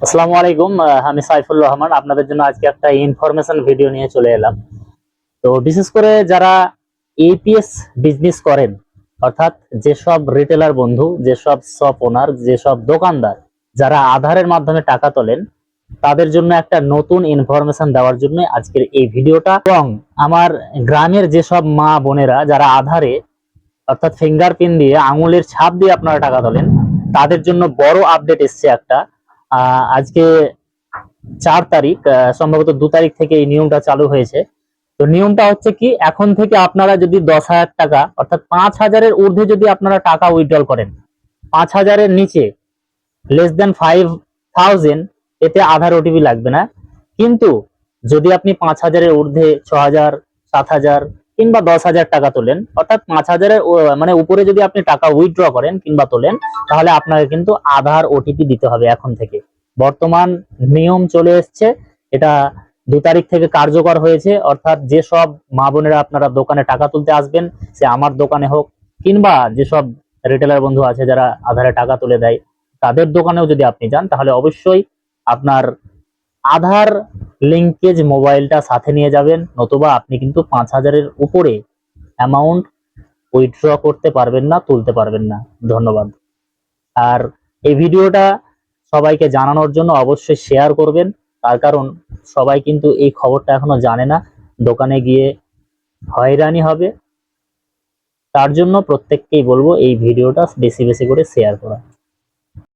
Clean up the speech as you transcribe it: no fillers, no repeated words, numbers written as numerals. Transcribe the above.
আসসালামু আলাইকুম। আমি সাইফুর রহমান আপনাদের জন্য আজকে একটা ইনফরমেশন ভিডিও নিয়ে চলে এলাম। তো বিশেষ করে যারা এপিএস বিজনেস করেন, অর্থাৎ যেসব রিটেলার বন্ধু, যেসব শপ ওনার, যেসব দোকানদার যারা আধারের মাধ্যমে টাকা তোলেন, তাদের জন্য একটা নতুন ইনফরমেশন দেওয়ার জন্য আজকের এই ভিডিওটা। এবং আমার গ্রামের যেসব মা বোনেরা যারা আধারে অর্থাৎ ফিঙ্গারপ্রিন্ট দিয়ে আঙুলের ছাপ দিয়ে আপনারা টাকা তোলেন, তাদের জন্য বড় আপডেট এসছে একটা। আজকে 4 তারিখ, সম্ভবত 2 তারিখ থেকে এই নিয়মটা চালু হয়েছে। তো নিয়মটা হচ্ছে কি, এখন থেকে আপনারা যদি 10,000 টাকা অর্থাৎ 5,000-এর ঊর্ধ্বে যদি আপনারা টাকা উইথড্রল করেন, 5,000-এর নিচে less than 5,000, এতে আধার ওটিপি লাগবে না। কিন্তু যদি আপনি 5,000-এর ঊর্ধ্বে 6,000, 7,000 কিংবা 10,000 টাকা তোলেন, অর্থাৎ 5,000-এর মানে উপরে যদি আপনি টাকা উইথড্র করেন কিংবা তোলেন, তাহলে আপনাকে কিন্তু আধার ওটিপি দিতে হবে এখন থেকে। বর্তমান নিয়ম চলে এসছে, এটা 2 তারিখ থেকে কার্যকর হয়েছে। অর্থাৎ যেসব মা বোনেরা আপনারা দোকানে টাকা তুলতে আসবেন, সে আমার দোকানে হোক কিংবা যেসব রিটেলার বন্ধু আছে যারা আধারে টাকা তুলে দেয়, তাদের দোকানেও যদি আপনি যান, তাহলে অবশ্যই আপনার আধার লিঙ্কেজ মোবাইলটা সাথে নিয়ে যাবেন, নতুবা আপনি কিন্তু 5,000-এর উপরে অ্যামাউন্ট উইথড্র করতে পারবেন না, তুলতে পারবেন না। ধন্যবাদ। আর এই ভিডিওটা সবাইকে জানানোর জন্য অবশ্যই শেয়ার করবেন, তার কারণ সবাই কিন্তু এই খবরটা এখনো জানে না, দোকানে গিয়ে হয়রানি হবে। তার জন্য প্রত্যেককেই বলবো এই ভিডিওটা বেশি বেশি করে শেয়ার করা।